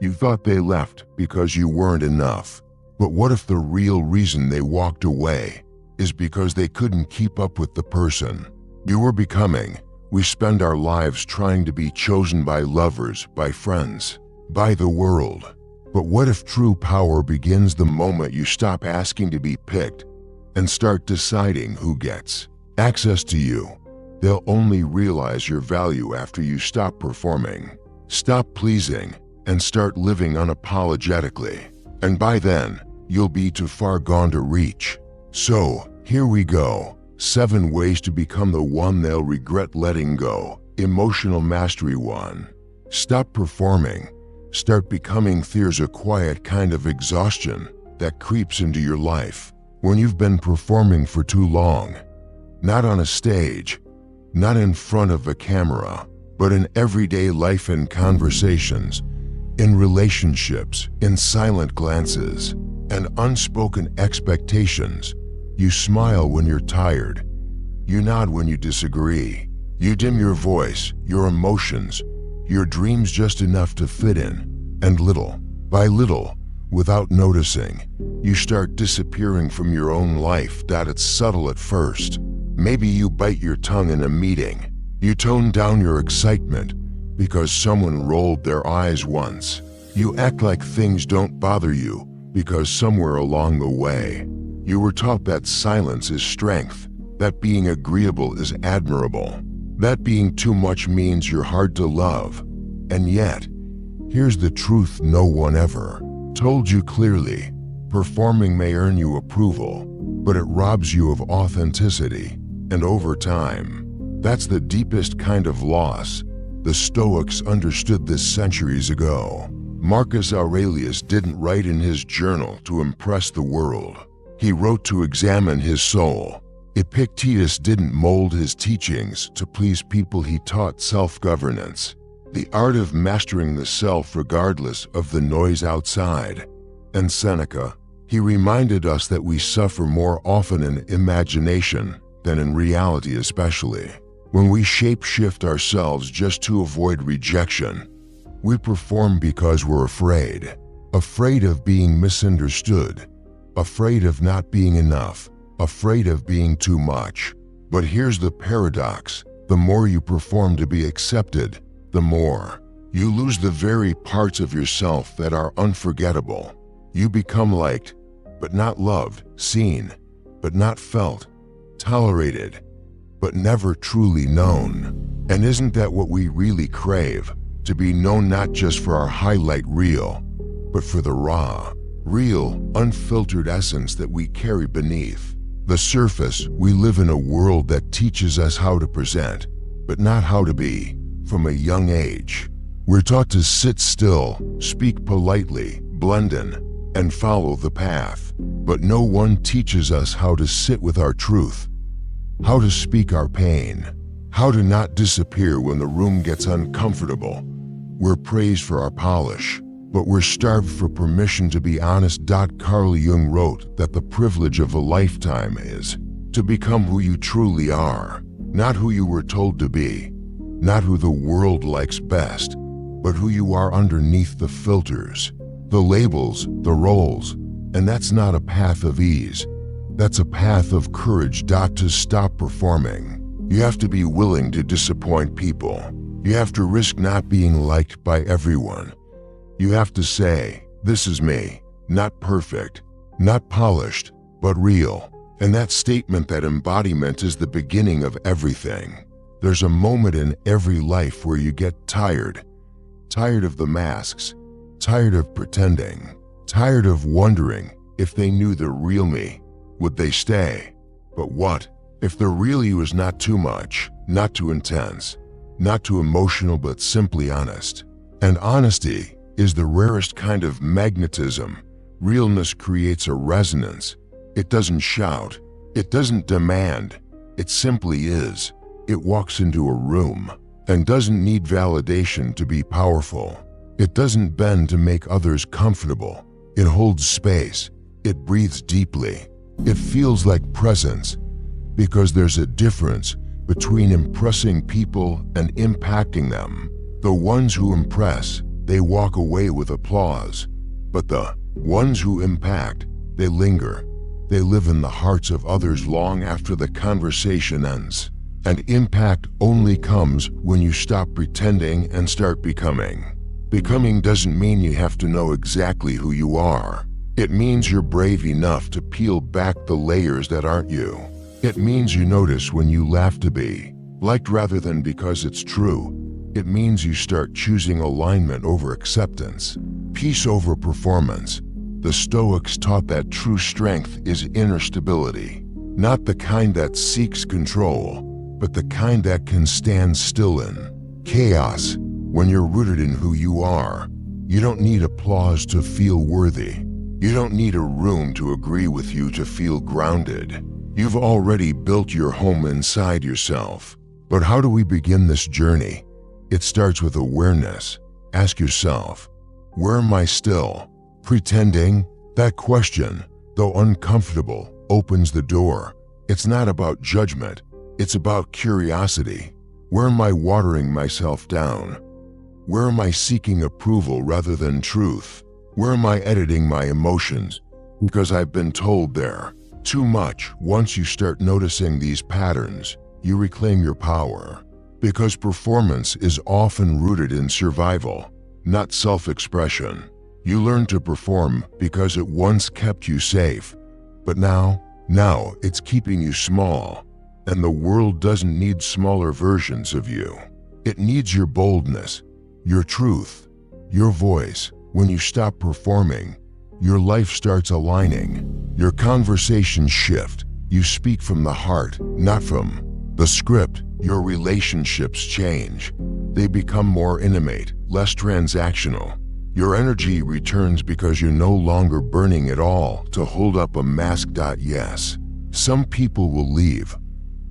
You thought they left because you weren't enough. But what if the real reason they walked away is because they couldn't keep up with the person you were becoming? We spend our lives trying to be chosen by lovers, by friends, by the world. But what if true power begins the moment you stop asking to be picked and start deciding who gets access to you? They'll only realize your value after you stop performing, stop pleasing, and start living unapologetically. And by then, you'll be too far gone to reach. So, here we go. 7 ways to become the one they'll regret letting go. Emotional mastery 1. Stop performing. Start becoming. There's a quiet kind of exhaustion that creeps into your life when you've been performing for too long. Not on a stage, not in front of a camera, but in everyday life and conversations, in relationships, in silent glances, and unspoken expectations. You smile when you're tired. You nod when you disagree. You dim your voice, your emotions, your dreams just enough to fit in. And little by little, without noticing, you start disappearing from your own life. It's subtle at first. Maybe you bite your tongue in a meeting. You tone down your excitement because someone rolled their eyes once. You act like things don't bother you because somewhere along the way, you were taught that silence is strength, that being agreeable is admirable, that being too much means you're hard to love. And yet, here's the truth no one ever told you clearly. Performing may earn you approval, but it robs you of authenticity. And over time, that's the deepest kind of loss. The Stoics understood this centuries ago. Marcus Aurelius didn't write in his journal to impress the world. He wrote to examine his soul. Epictetus didn't mold his teachings to please people. He taught self-governance, the art of mastering the self regardless of the noise outside. And Seneca, he reminded us that we suffer more often in imagination than in reality, especially when we shape-shift ourselves just to avoid rejection. We perform because we're afraid of being misunderstood, afraid of not being enough, afraid of being too much. But here's the paradox. The more you perform to be accepted, the more you lose the very parts of yourself that are unforgettable. You become liked, but not loved, seen, but not felt, tolerated, but never truly known. And isn't that what we really crave? To be known not just for our highlight reel, but for the raw, real, unfiltered essence that we carry beneath the surface. We live in a world that teaches us how to present, but not how to be. From a young age, we're taught to sit still, speak politely, blend in, and follow the path. But no one teaches us how to sit with our truth, how to speak our pain, how to not disappear when the room gets uncomfortable. We're praised for our polish, but we're starved for permission to be honest. Carl Jung wrote that the privilege of a lifetime is to become who you truly are, not who you were told to be, not who the world likes best, but who you are underneath the filters, the labels, the roles. And that's not a path of ease. That's a path of courage. To stop performing, you have to be willing to disappoint people. You have to risk not being liked by everyone. You have to say, this is me, not perfect, not polished, but real. And that statement, that embodiment, is the beginning of everything. There's a moment in every life where you get tired of the masks, tired of pretending, tired of wondering if they knew the real me, would they stay? But what if the real you is not too much, not too intense, not too emotional, but simply honest? And honesty is the rarest kind of magnetism. Realness creates a resonance. It doesn't shout, it doesn't demand, it simply is. It walks into a room and doesn't need validation to be powerful. It doesn't bend to make others comfortable. It holds space. It breathes deeply. It feels like presence, because there's a difference between impressing people and impacting them. The ones who impress, they walk away with applause. But the ones who impact, they linger. They live in the hearts of others long after the conversation ends. And impact only comes when you stop pretending and start becoming. Becoming doesn't mean you have to know exactly who you are. It means you're brave enough to peel back the layers that aren't you. It means you notice when you laugh to be liked rather than because it's true. It means you start choosing alignment over acceptance, peace over performance. The Stoics taught that true strength is inner stability, not the kind that seeks control, but the kind that can stand still in chaos. When you're rooted in who you are, you don't need applause to feel worthy. You don't need a room to agree with you to feel grounded. You've already built your home inside yourself. But how do we begin this journey? It starts with awareness. Ask yourself, where am I still pretending? That question, though uncomfortable, opens the door. It's not about judgment, it's about curiosity. Where am I watering myself down? Where am I seeking approval rather than truth? Where am I editing my emotions because I've been told they're too much? Once you start noticing these patterns, you reclaim your power. Because performance is often rooted in survival, not self-expression. You learn to perform because it once kept you safe, but now it's keeping you small. And the world doesn't need smaller versions of you. It needs your boldness, your truth, your voice. When you stop performing, your life starts aligning. Your conversations shift. You speak from the heart, not from the script. Your relationships change. They become more intimate, less transactional. Your energy returns because you're no longer burning it all to hold up a mask. Yes, some people will leave.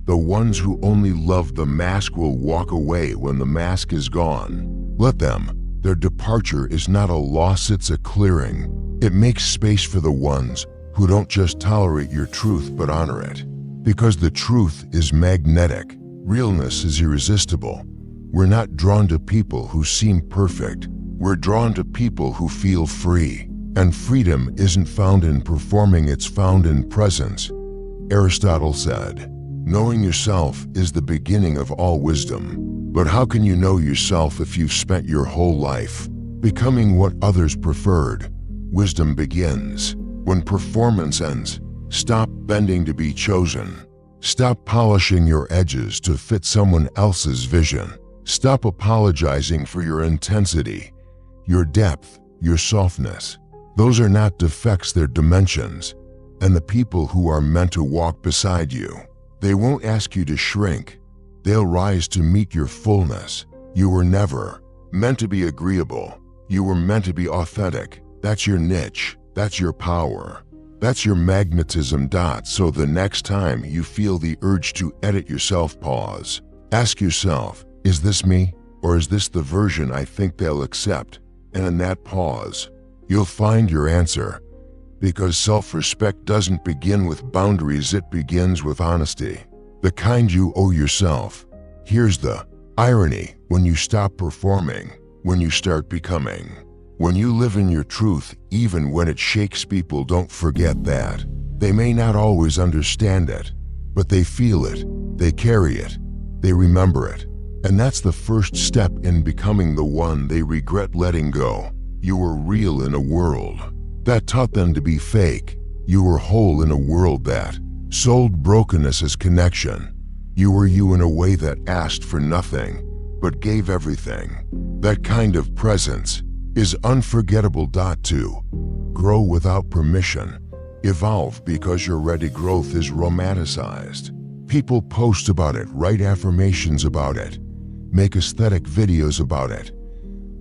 The ones who only love the mask will walk away when the mask is gone. Let them. Their departure is not a loss, it's a clearing. It makes space for the ones who don't just tolerate your truth but honor it. Because the truth is magnetic. Realness is irresistible. We're not drawn to people who seem perfect. We're drawn to people who feel free. And freedom isn't found in performing, it's found in presence. Aristotle said, knowing yourself is the beginning of all wisdom. But how can you know yourself if you've spent your whole life becoming what others preferred? Wisdom begins when performance ends. Stop bending to be chosen. Stop polishing your edges to fit someone else's vision. Stop apologizing for your intensity, your depth, your softness. Those are not defects, they're dimensions. And the people who are meant to walk beside you, they won't ask you to shrink. They'll rise to meet your fullness. You were never meant to be agreeable. You were meant to be authentic. That's your niche. That's your power. That's your magnetism. So the next time you feel the urge to edit yourself, pause. Ask yourself, is this me? Or is this the version I think they'll accept? And in that pause, you'll find your answer. Because self-respect doesn't begin with boundaries, it begins with honesty. The kind you owe yourself. Here's the irony: when you stop performing, when you start becoming, when you live in your truth, even when it shakes, people don't forget that. They may not always understand it, but they feel it, they carry it, they remember it. And that's the first step in becoming the one they regret letting go. You were real in a world that taught them to be fake. You were whole in a world that sold brokenness as connection. You were you in a way that asked for nothing, but gave everything. That kind of presence is unforgettable. To grow without permission, evolve because you're ready. Growth is romanticized. People post about it, write affirmations about it, make aesthetic videos about it.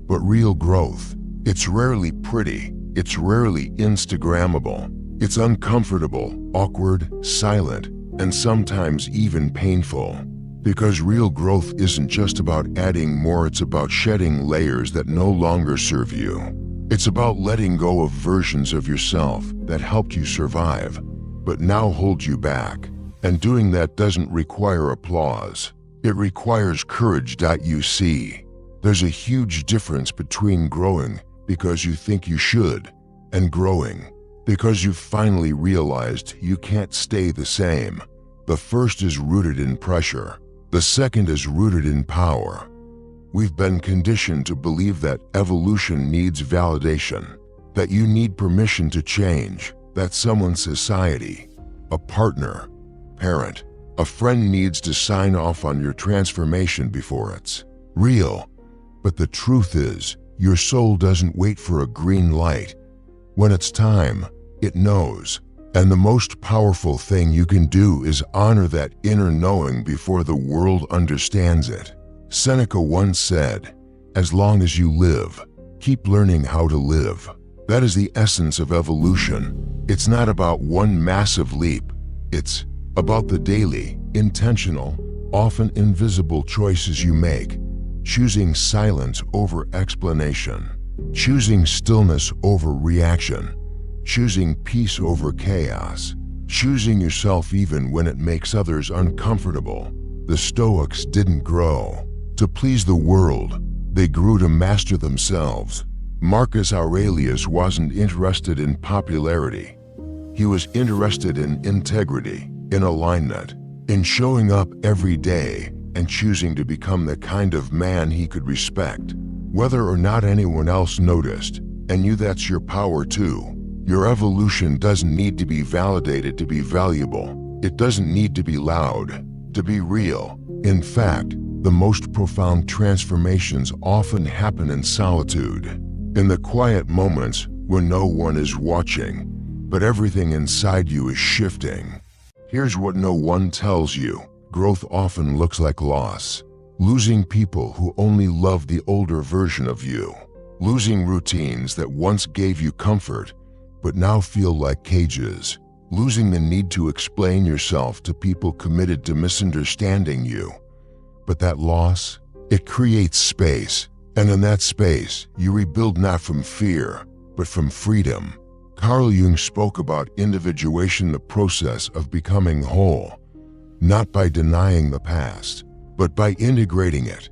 But real growth, it's rarely pretty, it's rarely Instagrammable. It's uncomfortable, awkward, silent, and sometimes even painful. Because real growth isn't just about adding more, it's about shedding layers that no longer serve you. It's about letting go of versions of yourself that helped you survive, but now hold you back. And doing that doesn't require applause. It requires courage. You see, There's a huge difference between growing because you think you should and growing because you've finally realized you can't stay the same. The first is rooted in pressure. The second is rooted in power. We've been conditioned to believe that evolution needs validation, that you need permission to change, that someone's society, a partner, parent, a friend needs to sign off on your transformation before it's real. But the truth is, your soul doesn't wait for a green light. When it's time, it knows. And the most powerful thing you can do is honor that inner knowing before the world understands it. Seneca once said, "As long as you live, keep learning how to live." That is the essence of evolution. It's not about one massive leap. It's about the daily, intentional, often invisible choices you make. Choosing silence over explanation. Choosing stillness over reaction. Choosing peace over chaos. Choosing yourself even when it makes others uncomfortable. The Stoics didn't grow to please the world. They grew to master themselves. Marcus Aurelius wasn't interested in popularity. He was interested in integrity, in alignment, in showing up every day and choosing to become the kind of man he could respect, whether or not anyone else noticed. And that's your power too. Your evolution doesn't need to be validated to be valuable. It doesn't need to be loud to be real. In fact, the most profound transformations often happen in solitude, in the quiet moments when no one is watching, but everything inside you is shifting. Here's what no one tells you. Growth often looks like loss. Losing people who only love the older version of you. Losing routines that once gave you comfort, but now feel like cages. Losing the need to explain yourself to people committed to misunderstanding you. But that loss, it creates space. And in that space, you rebuild not from fear, but from freedom. Carl Jung spoke about individuation, the process of becoming whole, not by denying the past, but by integrating it,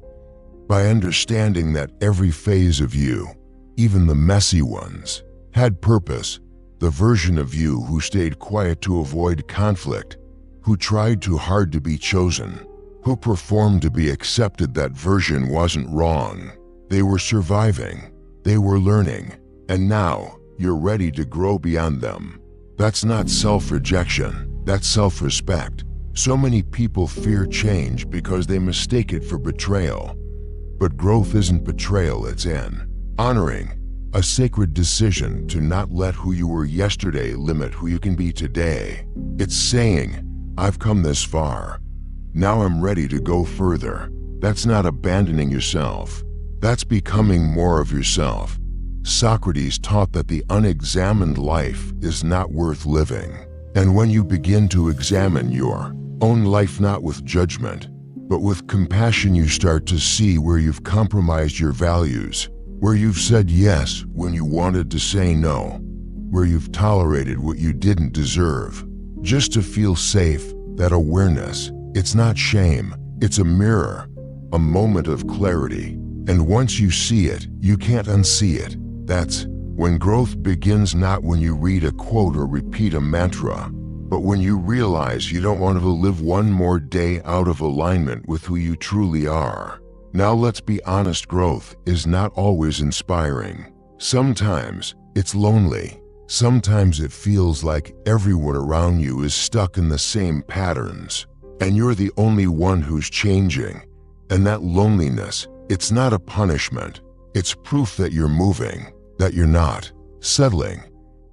by understanding that every phase of you, even the messy ones, had purpose. The version of you who stayed quiet to avoid conflict, who tried too hard to be chosen, who performed to be accepted, that version wasn't wrong. They were surviving, they were learning, and now you're ready to grow beyond them. That's not self-rejection, that's self-respect. So many people fear change because they mistake it for betrayal. But growth isn't betrayal, it's an honoring, a sacred decision to not let who you were yesterday limit who you can be today. It's saying, I've come this far. Now I'm ready to go further. That's not abandoning yourself. That's becoming more of yourself. Socrates taught that the unexamined life is not worth living. And when you begin to examine your own life not with judgment, but with compassion, you start to see where you've compromised your values, where you've said yes when you wanted to say no, where you've tolerated what you didn't deserve, just to feel safe. That awareness, it's not shame, it's a mirror, a moment of clarity. And once you see it, you can't unsee it. That's when growth begins, not when you read a quote or repeat a mantra, but when you realize you don't want to live one more day out of alignment with who you truly are. Now let's be honest, growth is not always inspiring. Sometimes it's lonely. Sometimes it feels like everyone around you is stuck in the same patterns, and you're the only one who's changing. And that loneliness, it's not a punishment. It's proof that you're moving, that you're not settling,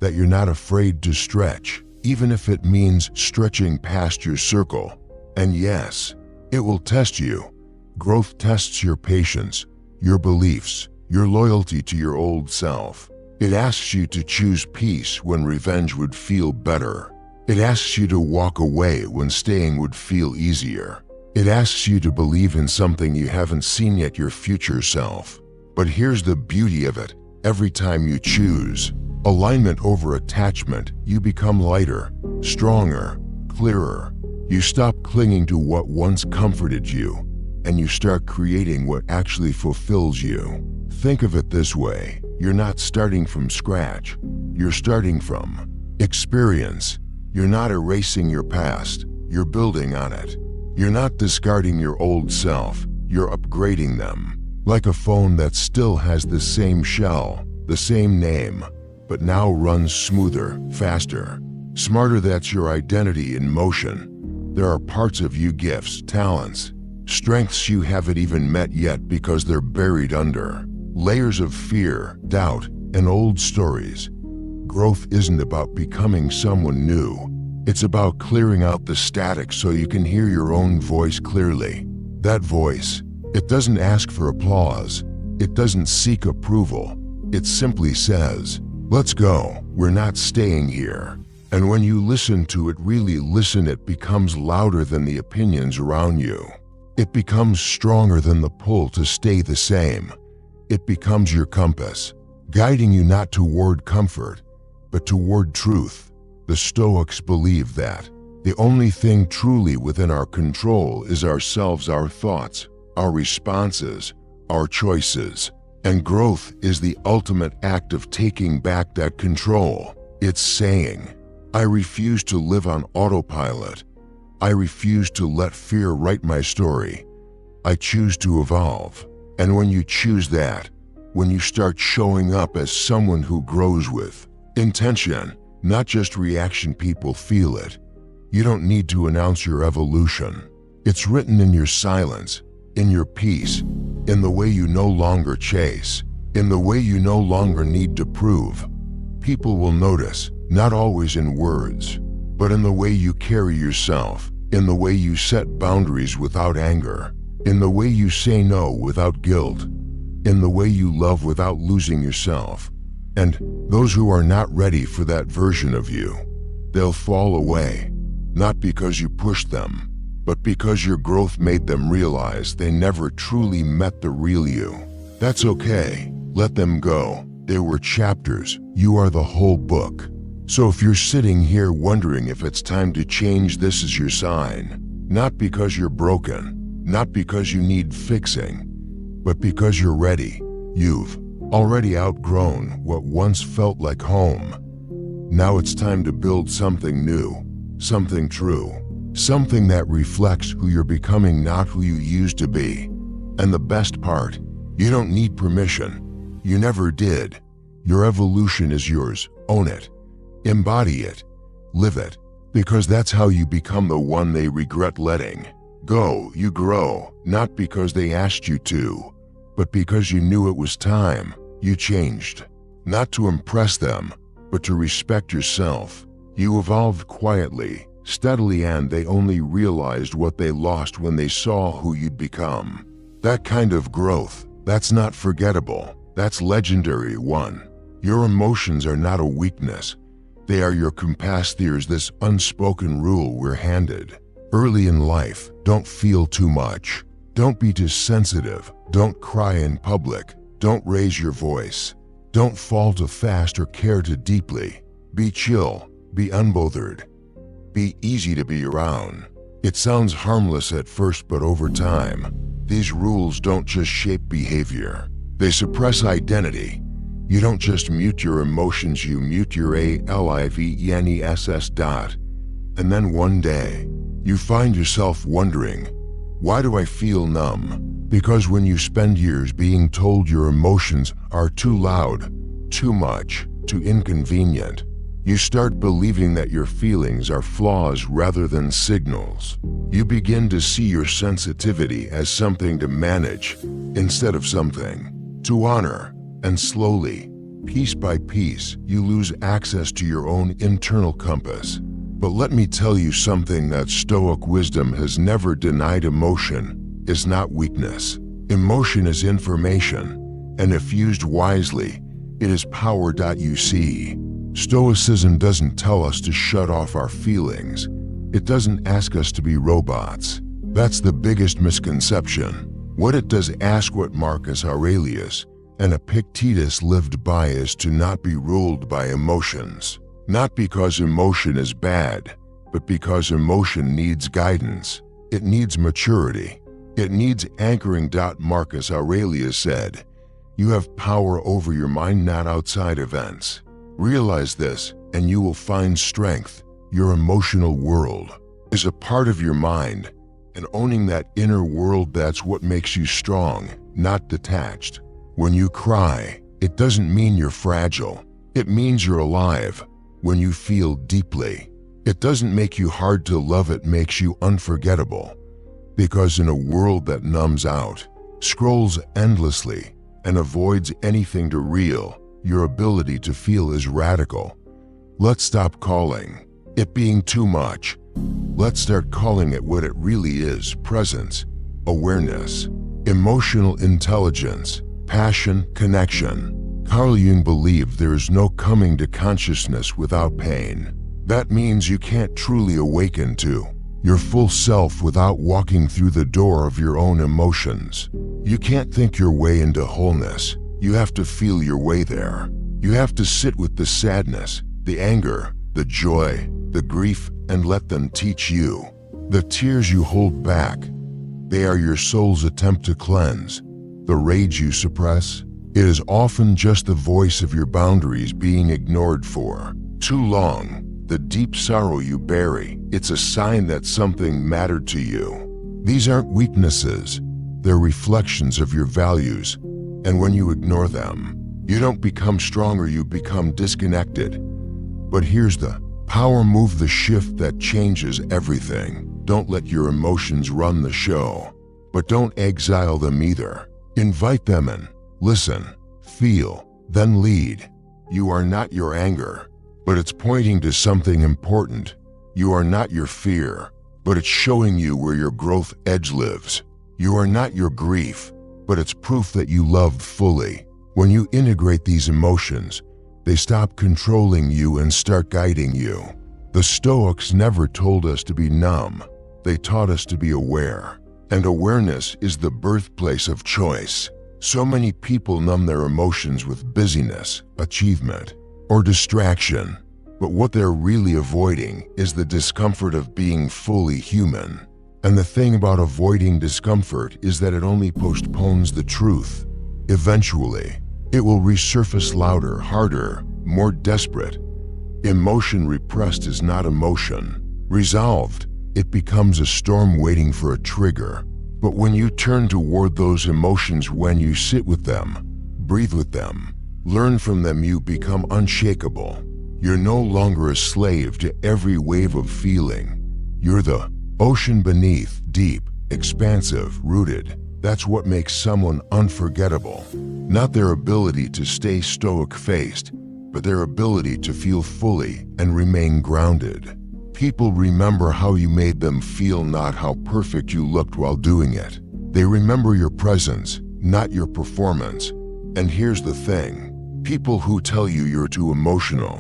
that you're not afraid to stretch, even if it means stretching past your circle. And yes, it will test you. Growth tests your patience, your beliefs, your loyalty to your old self. It asks you to choose peace when revenge would feel better. It asks you to walk away when staying would feel easier. It asks you to believe in something you haven't seen yet, your future self. But here's the beauty of it. Every time you choose alignment over attachment, you become lighter, stronger, clearer. You stop clinging to what once comforted you, and you start creating what actually fulfills you. Think of it this way: you're not starting from scratch. You're starting from experience. You're not erasing your past. You're building on it. You're not discarding your old self. You're upgrading them. Like a phone that still has the same shell, the same name, but now runs smoother, faster, smarter. That's your identity in motion. There are parts of you, gifts, talents, strengths you haven't even met yet because they're buried under layers of fear, doubt, and old stories. Growth isn't about becoming someone new. It's about clearing out the static so you can hear your own voice clearly. That voice, it doesn't ask for applause. It doesn't seek approval. It simply says, "Let's go. We're not staying here." And when you listen to it, really listen, it becomes louder than the opinions around you. It becomes stronger than the pull to stay the same. It becomes your compass, guiding you not toward comfort, but toward truth. The Stoics believe that the only thing truly within our control is ourselves, our thoughts, our responses, our choices. And growth is the ultimate act of taking back that control. It's saying, I refuse to live on autopilot. I refuse to let fear write my story. I choose to evolve. And when you choose that, when you start showing up as someone who grows with intention, not just reaction, people feel it. You don't need to announce your evolution. It's written in your silence, in your peace, in the way you no longer chase, in the way you no longer need to prove. People will notice, not always in words, but in the way you carry yourself, in the way you set boundaries without anger, in the way you say no without guilt, in the way you love without losing yourself. And those who are not ready for that version of you, they'll fall away, not because you pushed them, but because your growth made them realize they never truly met the real you. That's okay. Let them go. They were chapters. You are the whole book. So if you're sitting here wondering if it's time to change, this is your sign. Not because you're broken, not because you need fixing, but because you're ready. You've already outgrown what once felt like home. Now it's time to build something new, something true, something that reflects who you're becoming, not who you used to be. And the best part, you don't need permission. You never did. Your evolution is yours. Own it. Embody it. Live it. Because that's how you become the one they regret letting go. You grow, not because they asked you to, but because you knew it was time. You changed, not to impress them, but to respect yourself. You evolved quietly, steadily, and they only realized what they lost when they saw who you'd become. That kind of growth, that's not forgettable. That's legendary. One, your emotions are not a weakness. They are your compass. There's this unspoken rule we're handed early in life: don't feel too much. Don't be too sensitive. Don't cry in public. Don't raise your voice. Don't fall too fast or care too deeply. Be chill. Be unbothered. Be easy to be around. It sounds harmless at first, but over time, these rules don't just shape behavior. They suppress identity. You don't just mute your emotions, you mute your aliveness. And then one day, you find yourself wondering, why do I feel numb? Because when you spend years being told your emotions are too loud, too much, too inconvenient, you start believing that your feelings are flaws rather than signals. You begin to see your sensitivity as something to manage instead of something to honor. And slowly, piece by piece, you lose access to your own internal compass. But let me tell you something that Stoic wisdom has never denied: emotion is not weakness. Emotion is information, and if used wisely, it is power. You see, Stoicism doesn't tell us to shut off our feelings. It doesn't ask us to be robots. That's the biggest misconception. What it does ask, what Marcus Aurelius and Epictetus lived by, is to not be ruled by emotions. Not because emotion is bad, but because emotion needs guidance. It needs maturity. It needs anchoring. Marcus Aurelius said, "You have power over your mind, not outside events." Realize this, and you will find strength. Your emotional world is a part of your mind, and owning that inner world, that's what makes you strong, not detached. When you cry, it doesn't mean you're fragile. It means you're alive. When you feel deeply, it doesn't make you hard to love, it makes you unforgettable. Because in a world that numbs out, scrolls endlessly, and avoids anything to real, your ability to feel is radical. Let's stop calling it being too much. Let's start calling it what it really is: presence, awareness, emotional intelligence, passion, connection. Carl Jung believed there is no coming to consciousness without pain. That means you can't truly awaken to your full self without walking through the door of your own emotions. You can't think your way into wholeness. You have to feel your way there. You have to sit with the sadness, the anger, the joy, the grief, and let them teach you. The tears you hold back, they are your soul's attempt to cleanse. The rage you suppress, it is often just the voice of your boundaries being ignored for too long. The deep sorrow you bury, it's a sign that something mattered to you. These aren't weaknesses, they're reflections of your values. And when you ignore them, you don't become stronger, you become disconnected. But here's the power move, the shift that changes everything. Don't let your emotions run the show, but don't exile them either. Invite them in, listen, feel, then lead. You are not your anger, but it's pointing to something important. You are not your fear, but it's showing you where your growth edge lives. You are not your grief, but it's proof that you loved fully. When you integrate these emotions, they stop controlling you and start guiding you. The Stoics never told us to be numb. They taught us to be aware. And awareness is the birthplace of choice. So many people numb their emotions with busyness, achievement, or distraction. But what they're really avoiding is the discomfort of being fully human. And the thing about avoiding discomfort is that it only postpones the truth. Eventually, it will resurface louder, harder, more desperate. Emotion repressed is not emotion. Resolved, it becomes a storm waiting for a trigger. But when you turn toward those emotions, when you sit with them, breathe with them, learn from them, you become unshakable. You're no longer a slave to every wave of feeling. You're the ocean beneath, deep, expansive, rooted. That's what makes someone unforgettable. Not their ability to stay stoic-faced, but their ability to feel fully and remain grounded. People remember how you made them feel, not how perfect you looked while doing it. They remember your presence, not your performance. And here's the thing, people who tell you you're too emotional,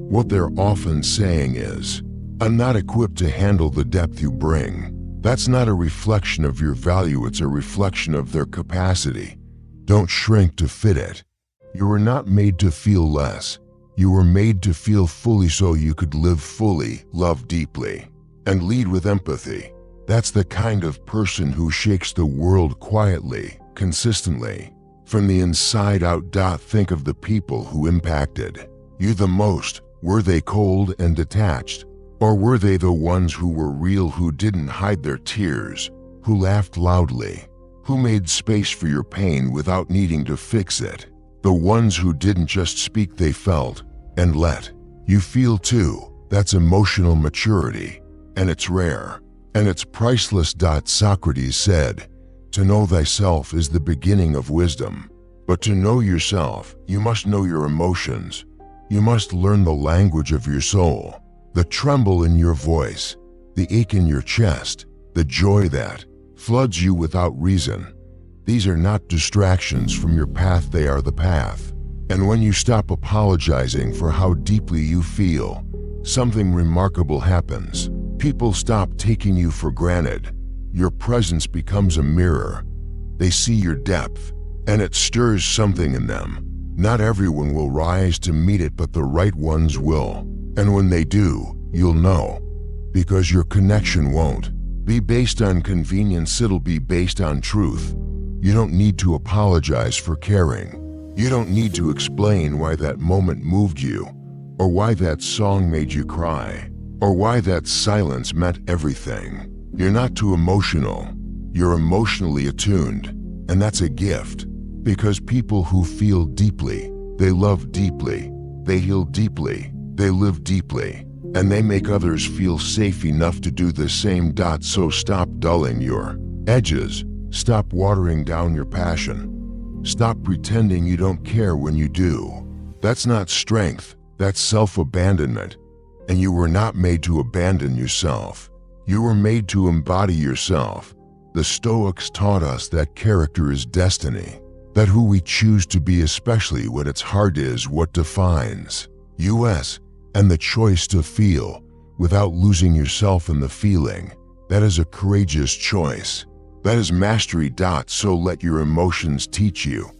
what they're often saying is, "I'm not equipped to handle the depth you bring." That's not a reflection of your value, it's a reflection of their capacity. Don't shrink to fit it. You were not made to feel less. You were made to feel fully so you could live fully, love deeply, and lead with empathy. That's the kind of person who shakes the world quietly, consistently, from the inside out. Think of the people who impacted you the most. Were they cold and detached? Or were they the ones who were real, who didn't hide their tears, who laughed loudly, who made space for your pain without needing to fix it? The ones who didn't just speak, they felt and let you feel too. That's emotional maturity, and it's rare, and it's priceless. Socrates said, "To know thyself is the beginning of wisdom." But to know yourself, you must know your emotions. You must learn the language of your soul. The tremble in your voice, the ache in your chest, the joy that floods you without reason. These are not distractions from your path, they are the path. And when you stop apologizing for how deeply you feel, something remarkable happens. People stop taking you for granted. Your presence becomes a mirror. They see your depth, and it stirs something in them. Not everyone will rise to meet it, but the right ones will. And when they do, you'll know, because your connection won't be based on convenience, it'll be based on truth. You don't need to apologize for caring. You don't need to explain why that moment moved you, or why that song made you cry, or why that silence meant everything. You're not too emotional. You're emotionally attuned, and that's a gift. Because people who feel deeply, they love deeply, they heal deeply, they live deeply, and they make others feel safe enough to do the same. So stop dulling your edges. Stop watering down your passion. Stop pretending you don't care when you do. That's not strength, that's self-abandonment. And you were not made to abandon yourself. You were made to embody yourself. The Stoics taught us that character is destiny, that who we choose to be, especially when it's hard, is what defines us. And the choice to feel without losing yourself in the feeling, that is a courageous choice. That is mastery. So let your emotions teach you.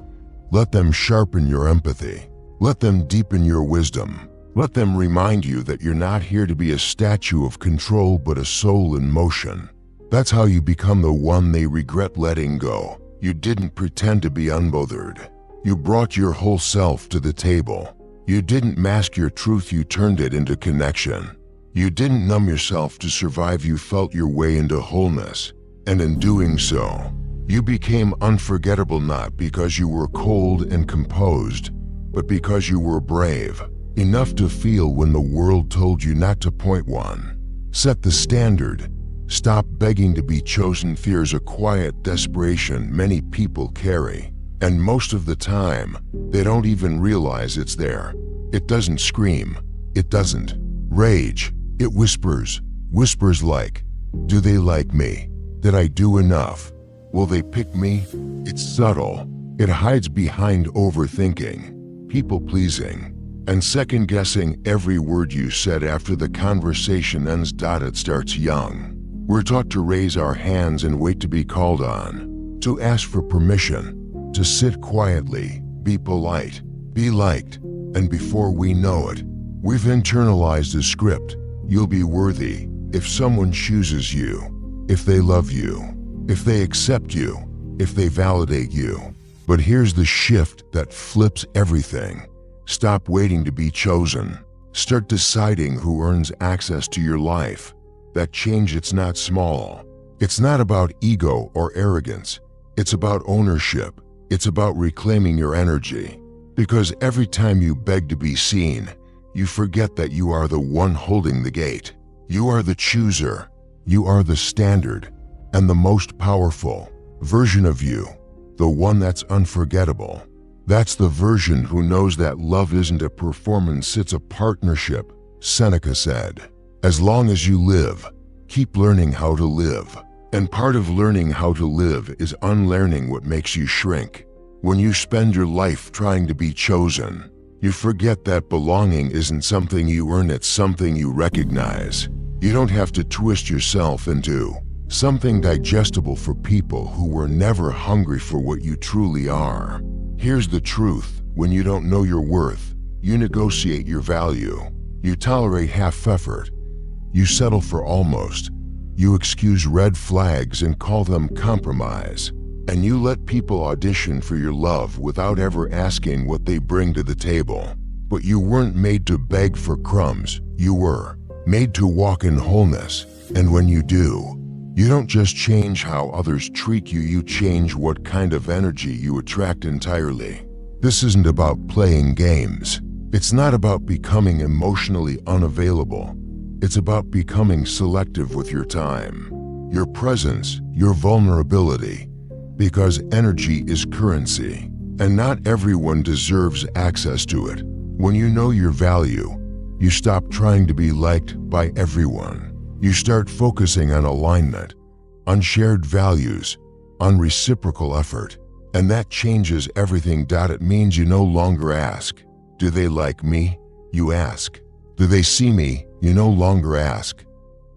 Let them sharpen your empathy. Let them deepen your wisdom. Let them remind you that you're not here to be a statue of control, but a soul in motion. That's how you become the one they regret letting go. You didn't pretend to be unbothered. You brought your whole self to the table. You didn't mask your truth, you turned it into connection. You didn't numb yourself to survive, you felt your way into wholeness. And in doing so, you became unforgettable, not because you were cold and composed, but because you were brave enough to feel when the world told you not to. Point 1. Set the standard. Stop begging to be chosen. Fear's a quiet desperation many people carry, and most of the time, they don't even realize it's there. It doesn't scream. It doesn't rage. It whispers. Whispers like, do they like me? Did I do enough? Will they pick me? It's subtle. It hides behind overthinking, people-pleasing, and second-guessing every word you said after the conversation ends. It starts young. We're taught to raise our hands and wait to be called on, to ask for permission, to sit quietly, be polite, be liked, and before we know it, we've internalized a script. You'll be worthy if someone chooses you, if they love you, if they accept you, if they validate you. But here's the shift that flips everything. Stop waiting to be chosen. Start deciding who earns access to your life. That change, it's not small. It's not about ego or arrogance. It's about ownership. It's about reclaiming your energy. Because every time you beg to be seen, you forget that you are the one holding the gate. You are the chooser. You are the standard, and the most powerful version of you, the one that's unforgettable. That's the version who knows that love isn't a performance, it's a partnership. Seneca said, as long as you live, keep learning how to live. And part of learning how to live is unlearning what makes you shrink. When you spend your life trying to be chosen, you forget that belonging isn't something you earn, it's something you recognize. You don't have to twist yourself into something digestible for people who were never hungry for what you truly are. Here's the truth. When you don't know your worth, you negotiate your value. You tolerate half effort. You settle for almost. You excuse red flags and call them compromise. And you let people audition for your love without ever asking what they bring to the table. But you weren't made to beg for crumbs. You were made to walk in wholeness. And when you do, you don't just change how others treat you, you change what kind of energy you attract entirely. This isn't about playing games. It's not about becoming emotionally unavailable. It's about becoming selective with your time, your presence, your vulnerability. Because energy is currency, and not everyone deserves access to it. When you know your value, you stop trying to be liked by everyone. You start focusing on alignment, on shared values, on reciprocal effort, and that changes everything. It means you no longer ask, do they like me? You ask, do they see me? You no longer ask,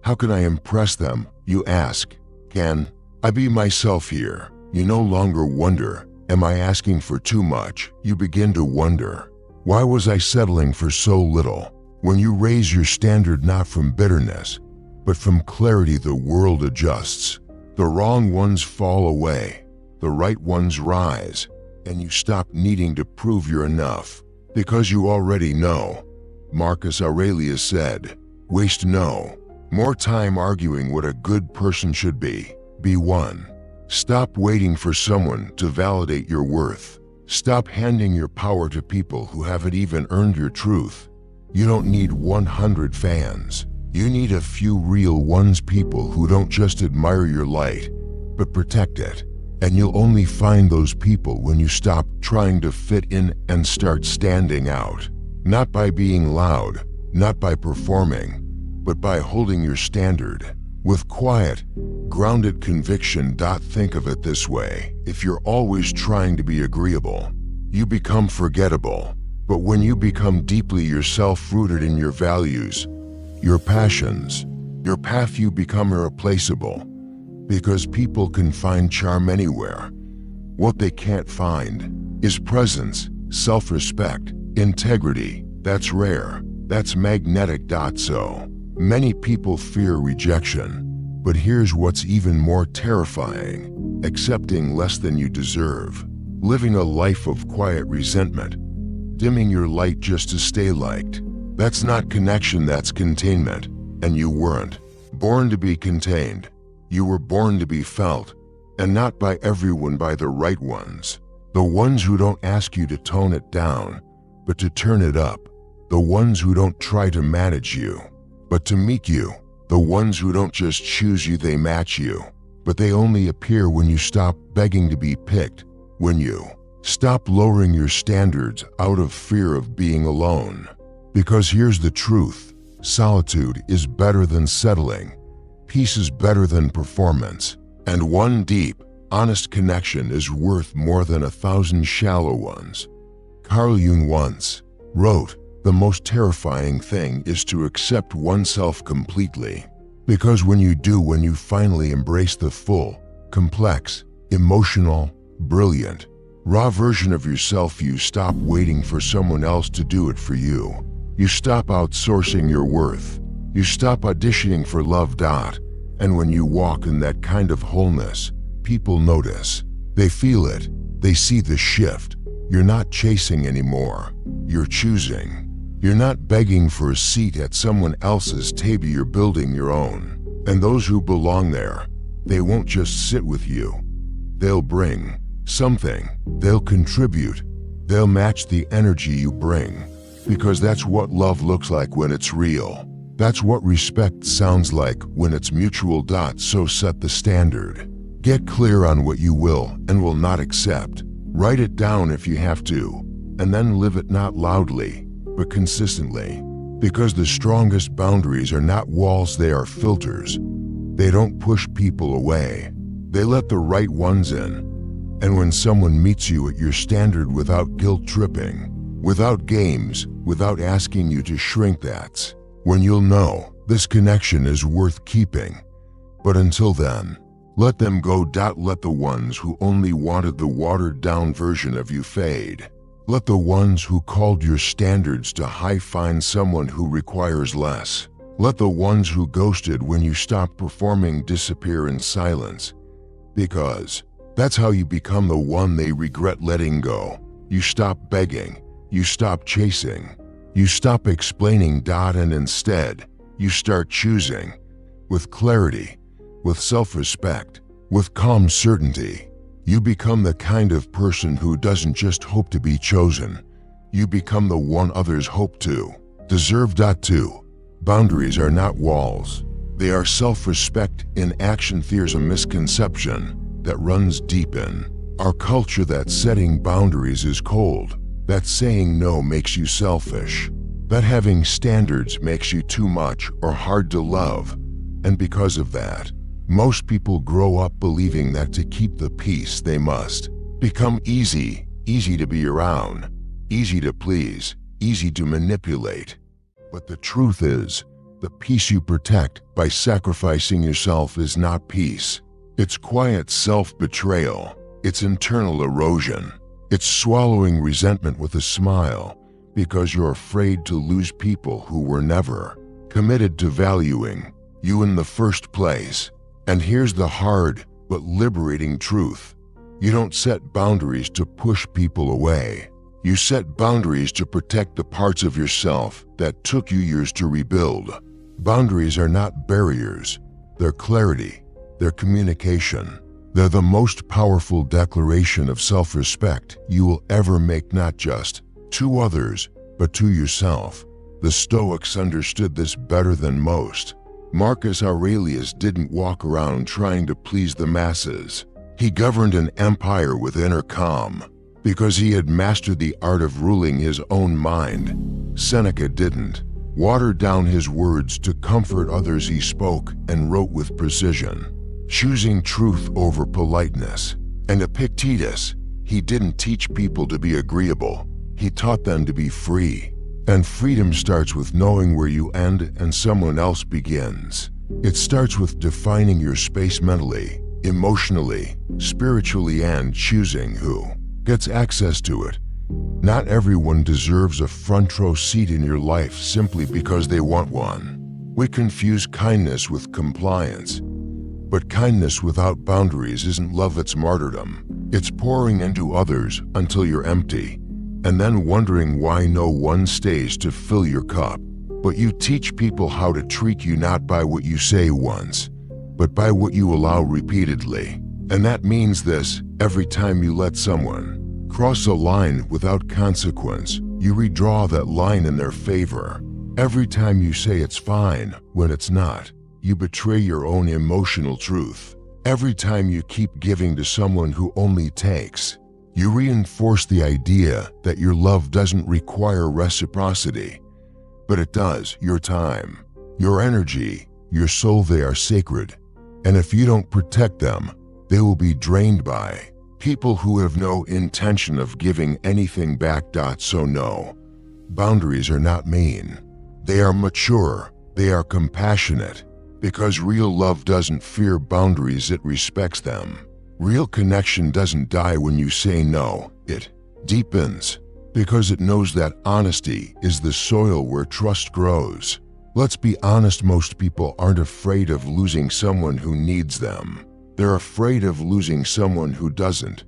how can I impress them? You ask, can I be myself here? You no longer wonder, am I asking for too much? You begin to wonder, why was I settling for so little? When you raise your standard not from bitterness, But from clarity the world adjusts. The wrong ones fall away, the right ones rise, and you stop needing to prove you're enough, because you already know. Marcus Aurelius said, "Waste no more time arguing what a good person should be. Be one." Stop waiting for someone to validate your worth. Stop handing your power to people who haven't even earned your truth. You don't need 100 fans. You need a few real ones, people who don't just admire your light, but protect it. And you'll only find those people when you stop trying to fit in and start standing out. Not by being loud, not by performing, but by holding your standard with quiet, grounded conviction. Think of it this way: if you're always trying to be agreeable, you become forgettable. But when you become deeply yourself, rooted in your values, your passions, your path, you become irreplaceable. Because people can find charm anywhere. What they can't find is presence, self-respect, integrity. That's rare. That's magnetic. So many people fear rejection. But here's what's even more terrifying: accepting less than you deserve. Living a life of quiet resentment. Dimming your light just to stay liked. That's not connection, that's containment. And you weren't born to be contained. You were born to be felt, and not by everyone, by the right ones. The ones who don't ask you to tone it down, but to turn it up. The ones who don't try to manage you, but to meet you. The ones who don't just choose you, they match you. But they only appear when you stop begging to be picked, when you stop lowering your standards out of fear of being alone. Because here's the truth: solitude is better than settling. Peace is better than performance. And one deep, honest connection is worth more than 1,000 shallow ones. Carl Jung once wrote, "The most terrifying thing is to accept oneself completely." Because when you do, when you finally embrace the full, complex, emotional, brilliant, raw version of yourself, you stop waiting for someone else to do it for you. You stop outsourcing your worth. You stop auditioning for love. And when you walk in that kind of wholeness, people notice. They feel it. They see the shift. You're not chasing anymore. You're choosing. You're not begging for a seat at someone else's table. You're building your own. And those who belong there, they won't just sit with you. They'll bring something. They'll contribute. They'll match the energy you bring. Because that's what love looks like when it's real. That's what respect sounds like when it's mutual. So set the standard. Get clear on what you will and will not accept. Write it down if you have to, and then live it, not loudly, but consistently. Because the strongest boundaries are not walls, they are filters. They don't push people away. They let the right ones in. And when someone meets you at your standard without guilt tripping, without games, without asking you to shrink, that's when you'll know this connection is worth keeping. But until then, let them go. Let the ones who only wanted the watered-down version of you fade. Let the ones who called your standards too high find someone who requires less. Let the ones who ghosted when you stopped performing disappear in silence. Because that's how you become the one they regret letting go. You stop begging. You stop chasing. You stop explaining. And instead, you start choosing. With clarity, with self-respect, with calm certainty. You become the kind of person who doesn't just hope to be chosen. You become the one others hope to deserve. Boundaries are not walls. They are self-respect in action. There's a misconception that runs deep in our culture that setting boundaries is cold, that saying no makes you selfish, that having standards makes you too much or hard to love. And because of that, most people grow up believing that to keep the peace they must become easy to be around, easy to please, easy to manipulate. But the truth is, the peace you protect by sacrificing yourself is not peace. It's quiet self-betrayal. It's internal erosion. It's swallowing resentment with a smile because you're afraid to lose people who were never committed to valuing you in the first place. And here's the hard but liberating truth. You don't set boundaries to push people away. You set boundaries to protect the parts of yourself that took you years to rebuild. Boundaries are not barriers. They're clarity. They're communication. They're the most powerful declaration of self-respect you will ever make, not just to others, but to yourself. The Stoics understood this better than most. Marcus Aurelius didn't walk around trying to please the masses. He governed an empire with inner calm because he had mastered the art of ruling his own mind. Seneca didn't. Watered down his words to comfort others, he spoke and wrote with precision, choosing truth over politeness. And Epictetus, he didn't teach people to be agreeable. He taught them to be free. And freedom starts with knowing where you end and someone else begins. It starts with defining your space mentally, emotionally, spiritually, and choosing who gets access to it. Not everyone deserves a front row seat in your life simply because they want one. We confuse kindness with compliance. But kindness without boundaries isn't love, it's martyrdom. It's pouring into others until you're empty, and then wondering why no one stays to fill your cup. But you teach people how to treat you not by what you say once, but by what you allow repeatedly. And that means this: every time you let someone cross a line without consequence, you redraw that line in their favor. Every time you say it's fine when it's not, you betray your own emotional truth. Every time you keep giving to someone who only takes, you reinforce the idea that your love doesn't require reciprocity. But it does. Your time, your energy, your soul, they are sacred. And if you don't protect them, they will be drained by people who have no intention of giving anything back. So no, boundaries are not mean. They are mature. They are compassionate. Because real love doesn't fear boundaries, it respects them. Real connection doesn't die when you say no, it deepens. Because it knows that honesty is the soil where trust grows. Let's be honest, most people aren't afraid of losing someone who needs them. They're afraid of losing someone who doesn't.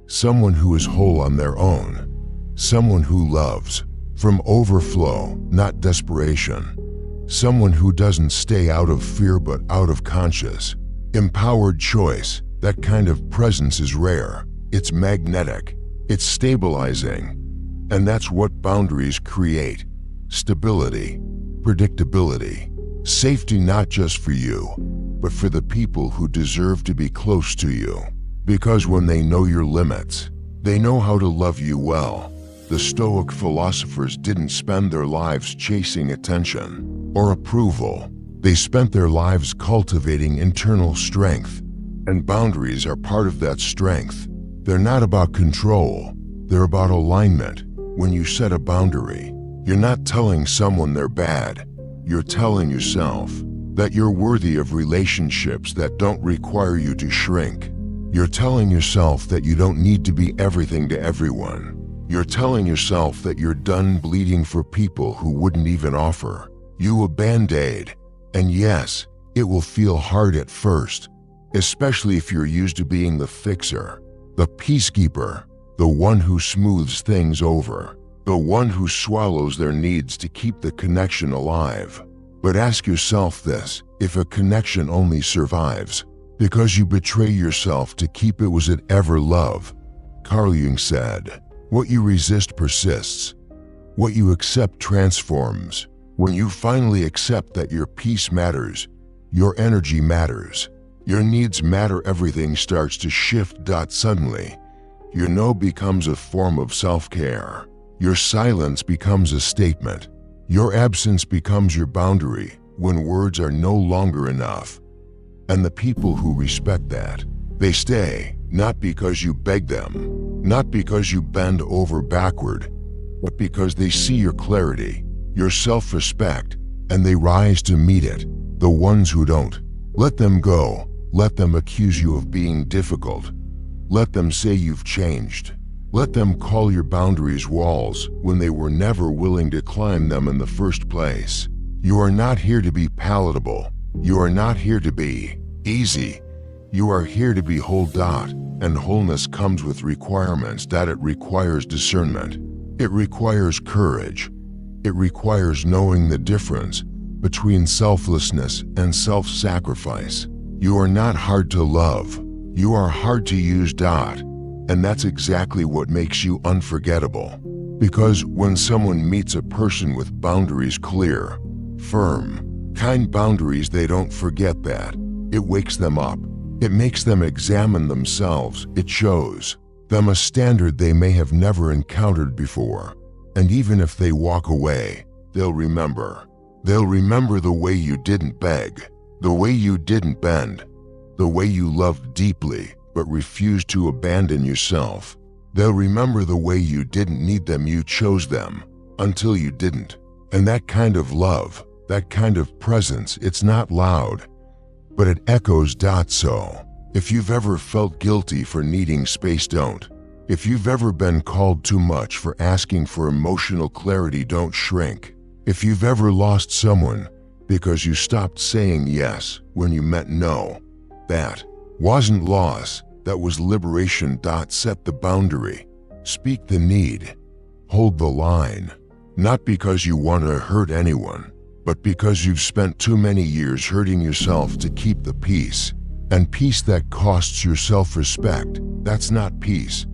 Someone who is whole on their own. Someone who loves from overflow, not desperation. Someone who doesn't stay out of fear but out of conscious, empowered choice. That kind of presence is rare. It's magnetic. It's stabilizing. And that's what boundaries create. Stability, predictability, safety, not just for you, but for the people who deserve to be close to you. Because when they know your limits, they know how to love you well. The Stoic philosophers didn't spend their lives chasing attention or approval. They spent their lives cultivating internal strength. And boundaries are part of that strength. They're not about control. They're about alignment. When you set a boundary, you're not telling someone they're bad. You're telling yourself that you're worthy of relationships that don't require you to shrink. You're telling yourself that you don't need to be everything to everyone. You're telling yourself that you're done bleeding for people who wouldn't even offer you a band-aid. And yes, it will feel hard at first, especially if you're used to being the fixer, the peacekeeper, the one who smooths things over, the one who swallows their needs to keep the connection alive. But ask yourself this: if a connection only survives because you betray yourself to keep it, was it ever love? Carl Jung said, "What you resist persists. What you accept transforms." When you finally accept that your peace matters, your energy matters, your needs matter, everything starts to shift. Suddenly, your no becomes a form of self-care. Your silence becomes a statement. Your absence becomes your boundary when words are no longer enough. And the people who respect that, they stay, not because you beg them, not because you bend over backward, but because they see your clarity, your self-respect, and they rise to meet it. The ones who don't, let them go. Let them accuse you of being difficult. Let them say you've changed. Let them call your boundaries walls when they were never willing to climb them in the first place. You are not here to be palatable. You are not here to be easy. You are here to be whole. And wholeness comes with requirements. It requires discernment. It requires courage. It requires knowing the difference between selflessness and self-sacrifice. You are not hard to love. You are hard to use. And that's exactly what makes you unforgettable. Because when someone meets a person with boundaries, clear, firm, kind boundaries, they don't forget that. It wakes them up. It makes them examine themselves. It shows them a standard they may have never encountered before. And even if they walk away, they'll remember. They'll remember the way you didn't beg, the way you didn't bend, the way you loved deeply but refused to abandon yourself. They'll remember the way you didn't need them, you chose them until you didn't. And that kind of love, that kind of presence, it's not loud, but it echoes. So, if you've ever felt guilty for needing space, don't. If you've ever been called too much for asking for emotional clarity, don't shrink. If you've ever lost someone because you stopped saying yes when you meant no, that wasn't loss, that was liberation. Set the boundary. Speak the need. Hold the line. Not because you want to hurt anyone, but because you've spent too many years hurting yourself to keep the peace. And peace that costs your self-respect, that's not peace.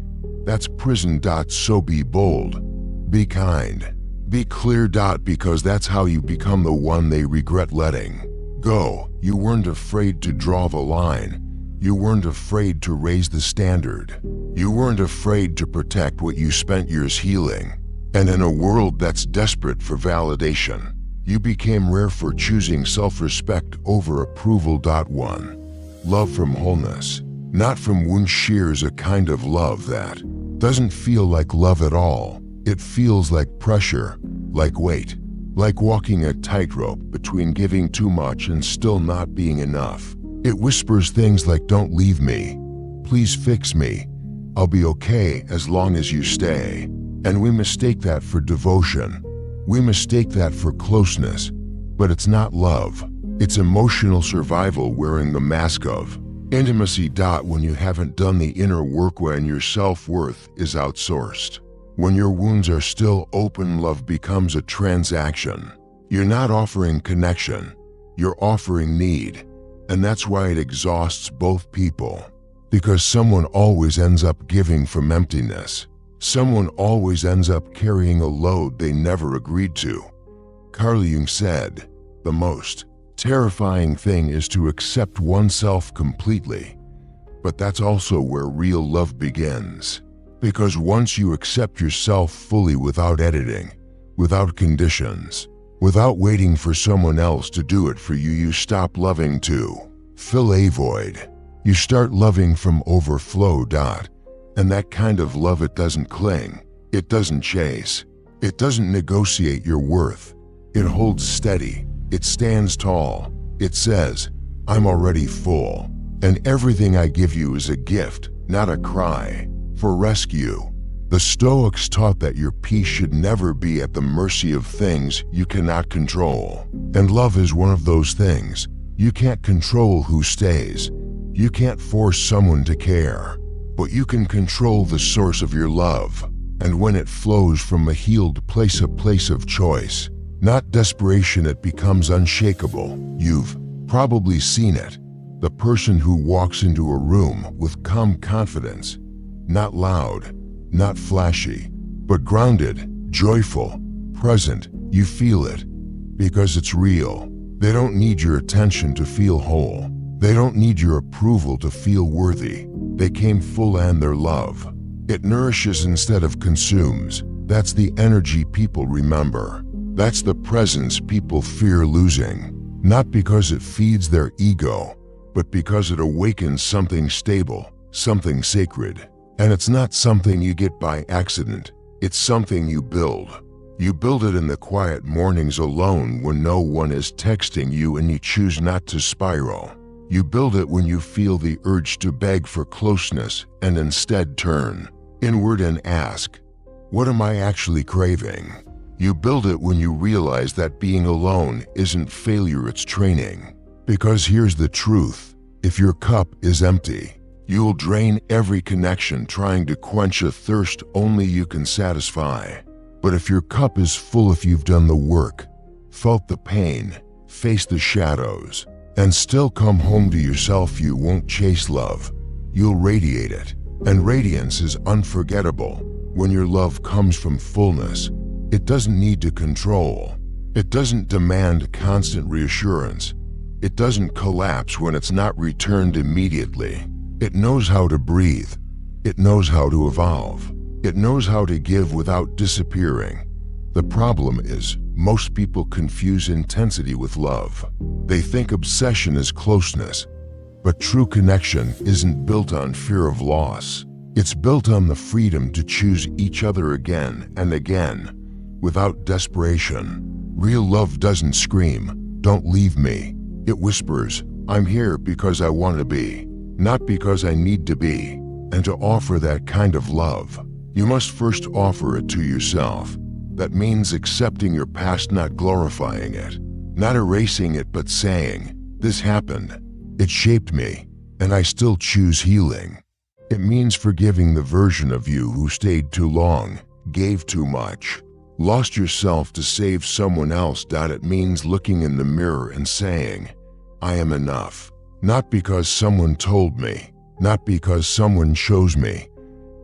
That's prison. So be bold. Be kind. Be clear. Because that's how you become the one they regret letting go. You weren't afraid to draw the line. You weren't afraid to raise the standard. You weren't afraid to protect what you spent years healing. And in a world that's desperate for validation, you became rare for choosing self-respect over approval. One, love from wholeness, not from wound, shears a kind of love that doesn't feel like love at all. It feels like pressure, like weight, like walking a tightrope between giving too much and still not being enough. It whispers things like, don't leave me, please fix me, I'll be okay as long as you stay. And we mistake that for devotion. We mistake that for closeness, but it's not love. It's emotional survival wearing the mask of intimacy. When you haven't done the inner work, when your self-worth is outsourced, when your wounds are still open, love becomes a transaction. You're not offering connection, you're offering need. And that's why it exhausts both people. Because someone always ends up giving from emptiness. Someone always ends up carrying a load they never agreed to. Carl Jung said, the most terrifying thing is to accept oneself completely. But that's also where real love begins. Because once you accept yourself fully, without editing, without conditions, without waiting for someone else to do it for you, you stop loving to fill a void. You start loving from overflow. And that kind of love, it doesn't cling, it doesn't chase, it doesn't negotiate your worth. It holds steady, it stands tall. It says, I'm already full, and everything I give you is a gift, not a cry for rescue. The Stoics taught that your peace should never be at the mercy of things you cannot control. And love is one of those things. You can't control who stays. You can't force someone to care. But you can control the source of your love. And when it flows from a healed place, a place of choice, not desperation, it becomes unshakable. You've probably seen it. The person who walks into a room with calm confidence, not loud, not flashy, but grounded, joyful, present. You feel it because it's real. They don't need your attention to feel whole. They don't need your approval to feel worthy. They came full, and their love, it nourishes instead of consumes. That's the energy people remember. That's the presence people fear losing. Not because it feeds their ego, but because it awakens something stable, something sacred. And it's not something you get by accident. It's something you build. You build it in the quiet mornings alone when no one is texting you and you choose not to spiral. You build it when you feel the urge to beg for closeness and instead turn inward and ask, what am I actually craving? You build it when you realize that being alone isn't failure, it's training. Because here's the truth. If your cup is empty, you'll drain every connection trying to quench a thirst only you can satisfy. But if your cup is full, if you've done the work, felt the pain, faced the shadows, and still come home to yourself, you won't chase love. You'll radiate it. And radiance is unforgettable. When your love comes from fullness, it doesn't need to control. It doesn't demand constant reassurance. It doesn't collapse when it's not returned immediately. It knows how to breathe. It knows how to evolve. It knows how to give without disappearing. The problem is, most people confuse intensity with love. They think obsession is closeness, but true connection isn't built on fear of loss. It's built on the freedom to choose each other again and again, without desperation. Real love doesn't scream, "Don't leave me." It whispers, "I'm here because I want to be, not because I need to be." And to offer that kind of love, you must first offer it to yourself. That means accepting your past, not glorifying it, not erasing it, but saying, "This happened. It shaped me, and I still choose healing." It means forgiving the version of you who stayed too long, gave too much, lost yourself to save someone else. It means looking in the mirror and saying, "I am enough." Not because someone told me, not because someone chose me,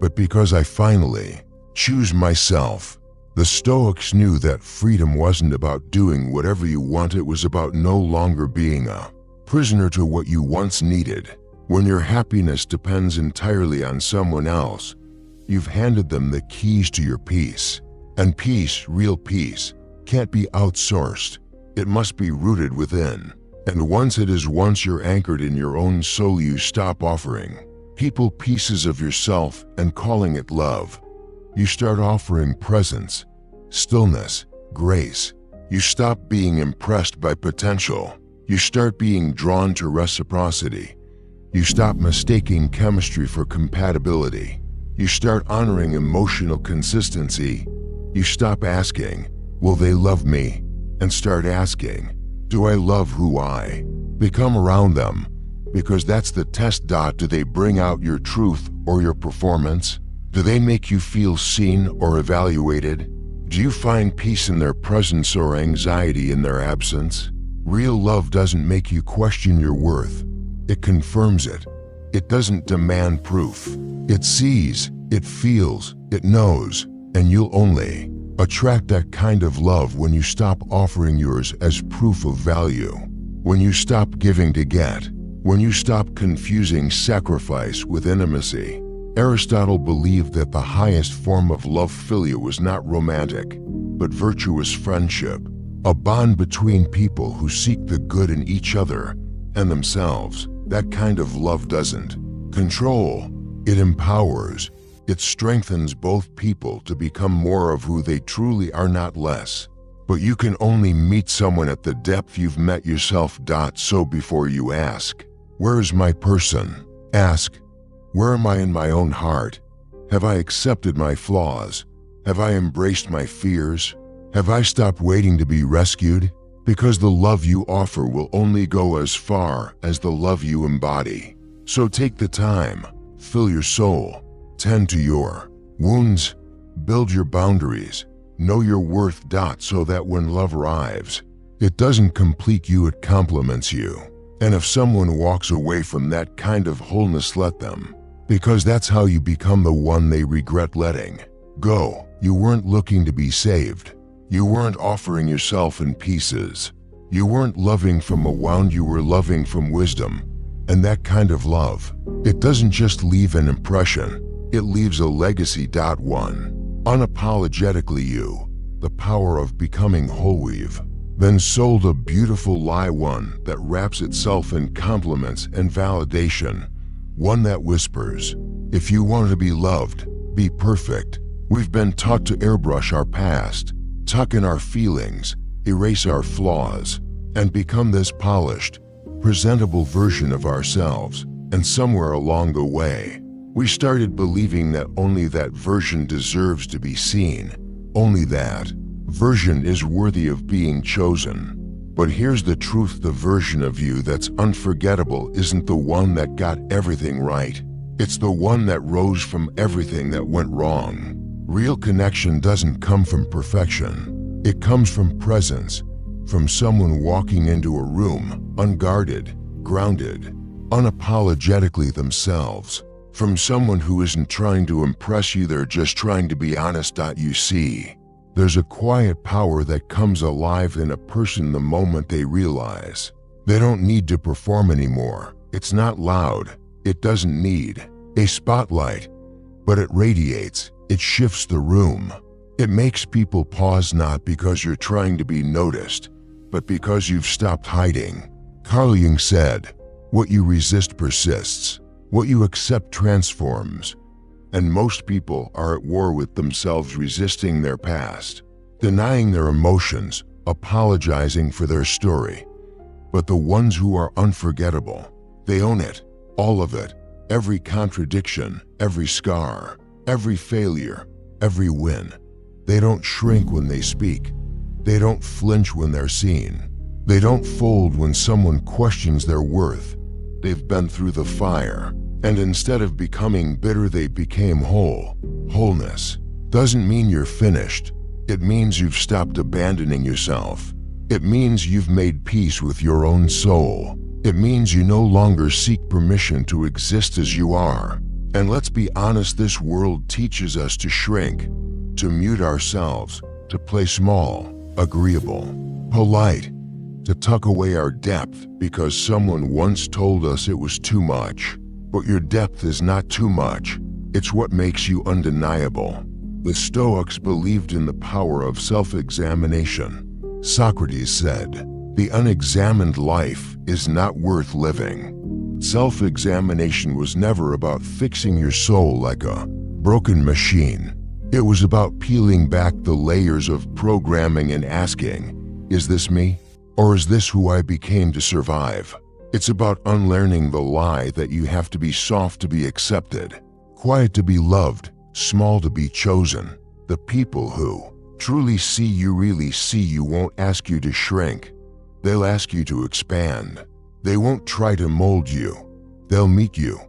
but because I finally choose myself. The Stoics knew that freedom wasn't about doing whatever you want. It was about no longer being a prisoner to what you once needed. When your happiness depends entirely on someone else, you've handed them the keys to your peace. And peace, real peace, can't be outsourced. It must be rooted within. And once you're anchored in your own soul, you stop offering people pieces of yourself and calling it love. You start offering presence, stillness, grace. You stop being impressed by potential. You start being drawn to reciprocity. You stop mistaking chemistry for compatibility. You start honoring emotional consistency. You stop asking, "Will they love me?" and start asking, "Do I love who I become around them?" Because that's the test. Do they bring out your truth or your performance? Do they make you feel seen or evaluated? Do you find peace in their presence or anxiety in their absence? Real love doesn't make you question your worth. It confirms it. It doesn't demand proof. It sees, it feels, it knows, and you'll only attract that kind of love when you stop offering yours as proof of value. When you stop giving to get. When you stop confusing sacrifice with intimacy. Aristotle believed that the highest form of love, philia, was not romantic, but virtuous friendship, a bond between people who seek the good in each other and themselves. That kind of love doesn't control, it empowers. It strengthens both people to become more of who they truly are, not less. But you can only meet someone at the depth you've met yourself. So before you ask, "Where is my person?" ask, "Where am I in my own heart? Have I accepted my flaws? Have I embraced my fears? Have I stopped waiting to be rescued?" Because the love you offer will only go as far as the love you embody. So take the time, fill your soul, tend to your wounds, build your boundaries, know your worth. So that when love arrives, it doesn't complete you, it complements you. And if someone walks away from that kind of wholeness, let them. Because that's how you become the one they regret letting go. You weren't looking to be saved. You weren't offering yourself in pieces. You weren't loving from a wound, you were loving from wisdom. And that kind of love, it doesn't just leave an impression, it leaves a legacy. One, unapologetically you, the power of becoming whole. We've been sold a beautiful lie, one that wraps itself in compliments and validation, one that whispers, "If you want to be loved, be perfect." We've been taught to airbrush our past, tuck in our feelings, erase our flaws, and become this polished, presentable version of ourselves. And somewhere along the way, we started believing that only that version deserves to be seen, only that version is worthy of being chosen. But here's the truth: the version of you that's unforgettable isn't the one that got everything right. It's the one that rose from everything that went wrong. Real connection doesn't come from perfection. It comes from presence, from someone walking into a room, unguarded, grounded, unapologetically themselves. From someone who isn't trying to impress you, they're just trying to be honest. You see, there's a quiet power that comes alive in a person the moment they realize they don't need to perform anymore. It's not loud. It doesn't need a spotlight, but it radiates. It shifts the room. It makes people pause, not because you're trying to be noticed, but because you've stopped hiding. Carl Jung said, "What you resist persists. What you accept transforms." And most people are at war with themselves, resisting their past, denying their emotions, apologizing for their story. But the ones who are unforgettable, they own it, all of it, every contradiction, every scar, every failure, every win. They don't shrink when they speak. They don't flinch when they're seen. They don't fold when someone questions their worth. They've been through the fire, and instead of becoming bitter, they became whole. Wholeness doesn't mean you're finished. It means you've stopped abandoning yourself. It means you've made peace with your own soul. It means you no longer seek permission to exist as you are. And let's be honest, this world teaches us to shrink, to mute ourselves, to play small, agreeable, polite, to tuck away our depth because someone once told us it was too much. But your depth is not too much. It's what makes you undeniable. The Stoics believed in the power of self-examination. Socrates said, "The unexamined life is not worth living." Self-examination was never about fixing your soul like a broken machine. It was about peeling back the layers of programming and asking, "Is this me? Or is this who I became to survive?" It's about unlearning the lie that you have to be soft to be accepted, quiet to be loved, small to be chosen. The people who truly see you really see you won't ask you to shrink. They'll ask you to expand. They won't try to mold you. They'll meet you.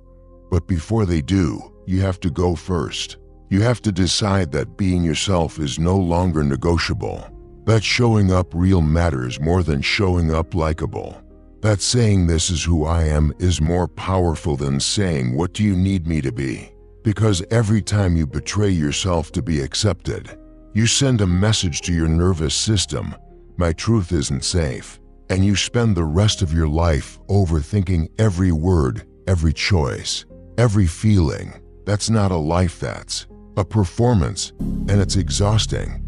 But before they do, you have to go first. You have to decide that being yourself is no longer negotiable. That showing up real matters more than showing up likable. That saying "this is who I am" is more powerful than saying "what do you need me to be?" Because every time you betray yourself to be accepted, you send a message to your nervous system, "My truth isn't safe." And you spend the rest of your life overthinking every word, every choice, every feeling. That's not a life, that's a performance, and it's exhausting.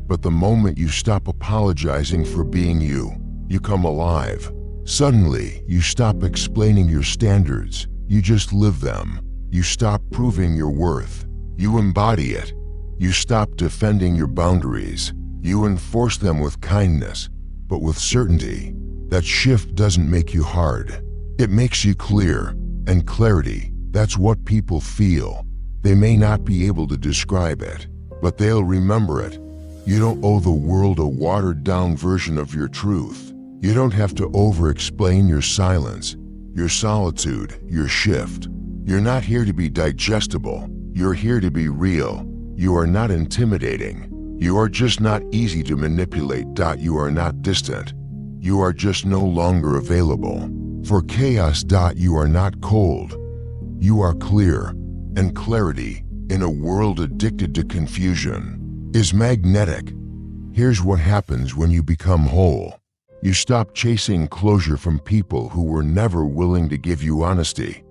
But the moment you stop apologizing for being you, you come alive. Suddenly, you stop explaining your standards. You just live them. You stop proving your worth. You embody it. You stop defending your boundaries. You enforce them with kindness, but with certainty. That shift doesn't make you hard. It makes you clear, and clarity, that's what people feel. They may not be able to describe it, but they'll remember it. You don't owe the world a watered-down version of your truth. You don't have to over-explain your silence, your solitude, your shift. You're not here to be digestible. You're here to be real. You are not intimidating. You are just not easy to manipulate. You are not distant. You are just no longer available for chaos. You are not cold. You are clear, and clarity, in a world addicted to confusion, is magnetic. Here's what happens when you become whole. You stop chasing closure from people who were never willing to give you honesty.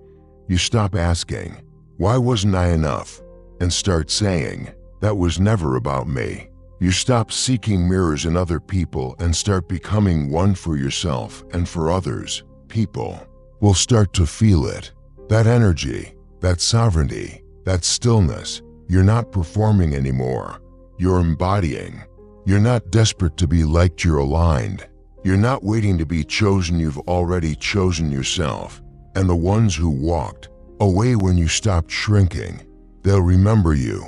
You stop asking, "Why wasn't I enough?" and start saying, "That was never about me." You stop seeking mirrors in other people and start becoming one for yourself and for others. People will start to feel it. That energy, that sovereignty, that stillness. You're not performing anymore. You're embodying. You're not desperate to be liked, you're aligned. You're not waiting to be chosen, you've already chosen yourself. And the ones who walked away when you stopped shrinking, they'll remember you,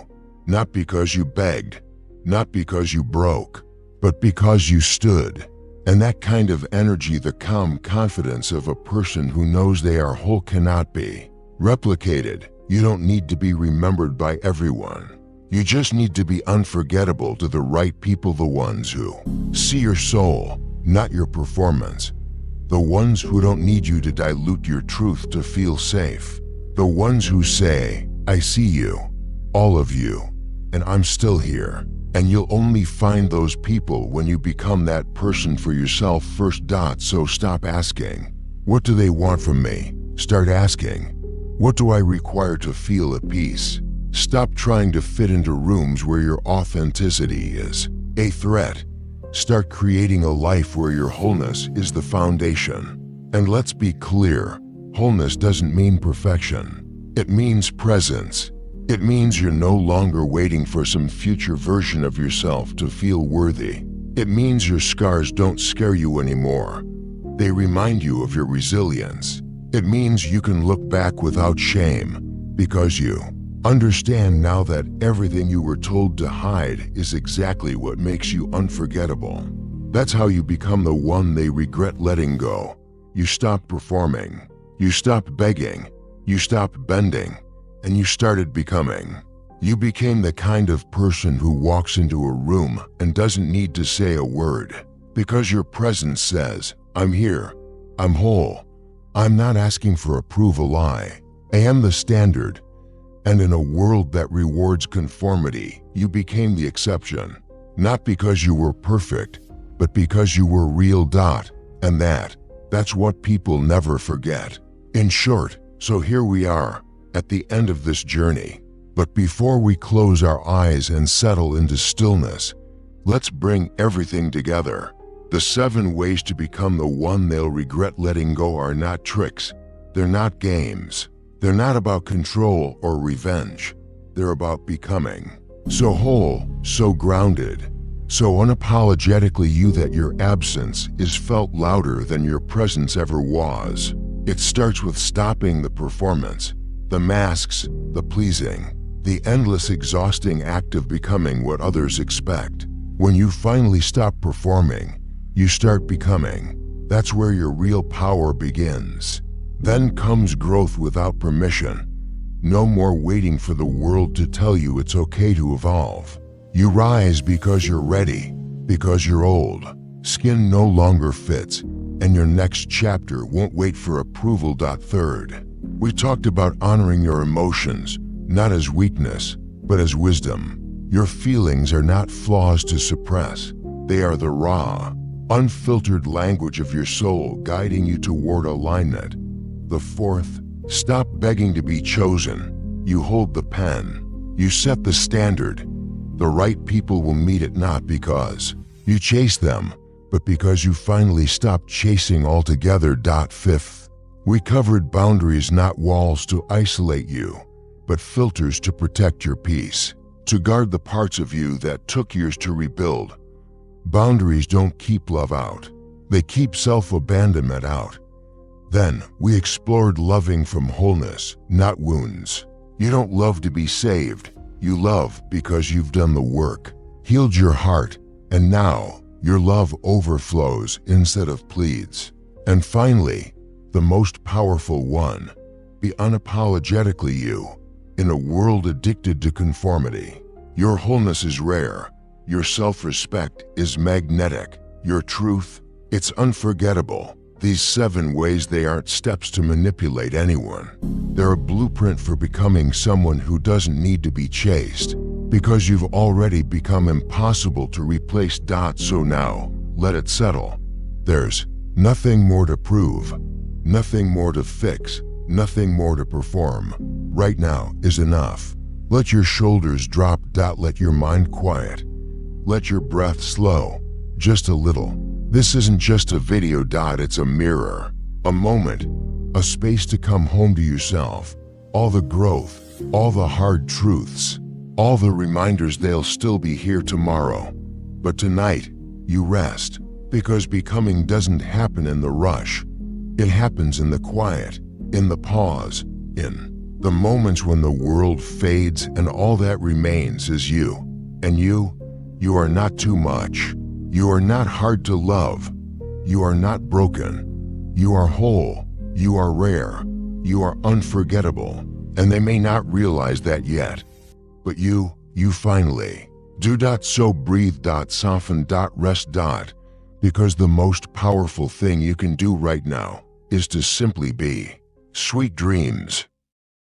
not because you begged, not because you broke, but because you stood. And that kind of energy, the calm confidence of a person who knows they are whole, cannot be replicated. You don't need to be remembered by everyone. You just need to be unforgettable to the right people, the ones who see your soul, not your performance. The ones who don't need you to dilute your truth to feel safe. The ones who say, I see you, all of you, and I'm still here. And you'll only find those people when you become that person for yourself first. So stop asking, what do they want from me? Start asking, what do I require to feel at peace? Stop trying to fit into rooms where your authenticity is a threat. Start creating a life where your wholeness is the foundation. And let's be clear, wholeness doesn't mean perfection. It means presence. It means you're no longer waiting for some future version of yourself to feel worthy. It means your scars don't scare you anymore. They remind you of your resilience. It means you can look back without shame because you understand now that everything you were told to hide is exactly what makes you unforgettable. That's how you become the one they regret letting go. You stop performing. You stop begging. You stop bending. And you started becoming. You became the kind of person who walks into a room and doesn't need to say a word, because your presence says, I'm here, I'm whole, I'm not asking for approval, I am the standard. And in a world that rewards conformity, you became the exception, not because you were perfect, but because you were real. And that's what people never forget. In short, so here we are, at the end of this journey. But before we close our eyes and settle into stillness, let's bring everything together. The 7 ways to become the one they'll regret letting go are not tricks. They're not games. They're not about control or revenge. They're about becoming. So whole, so grounded, so unapologetically you that your absence is felt louder than your presence ever was. It starts with stopping the performance, the masks, the pleasing, the endless exhausting act of becoming what others expect. When you finally stop performing, you start becoming. That's where your real power begins. Then comes growth without permission. No more waiting for the world to tell you it's okay to evolve. You rise because you're ready, because you're old. Skin no longer fits, and your next chapter won't wait for approval. Third, we talked about honoring your emotions, not as weakness, but as wisdom. Your feelings are not flaws to suppress. They are the raw, unfiltered language of your soul guiding you toward alignment. The fourth, stop begging to be chosen. You hold the pen. You set the standard. The right people will meet it not because you chase them, but because you finally stop chasing altogether. Fifth, we covered boundaries, not walls to isolate you, but filters to protect your peace, to guard the parts of you that took years to rebuild. Boundaries don't keep love out. They keep self-abandonment out. Then we explored loving from wholeness, not wounds. You don't love to be saved. You love because you've done the work, healed your heart, and now your love overflows instead of pleads. And finally, the most powerful one, be unapologetically you. In a world addicted to conformity, your wholeness is rare. Your self-respect is magnetic. Your truth, it's unforgettable. These 7 ways, they aren't steps to manipulate anyone. They're a blueprint for becoming someone who doesn't need to be chased, because you've already become impossible to replace. So now, let it settle. There's nothing more to prove, nothing more to fix, nothing more to perform. Right now is enough. Let your shoulders drop. Let your mind quiet. Let your breath slow, just a little. This isn't just a video. It's a mirror, a moment, a space to come home to yourself. All the growth, all the hard truths, all the reminders, they'll still be here tomorrow. But tonight, you rest, because becoming doesn't happen in the rush. It happens in the quiet, in the pause, in the moments when the world fades and all that remains is you. And you are not too much. You are not hard to love. You are not broken. You are whole. You are rare. You are unforgettable. And they may not realize that yet. But you finally do. So breathe. Soften. Rest. Because the most powerful thing you can do right now is to simply be. Sweet dreams.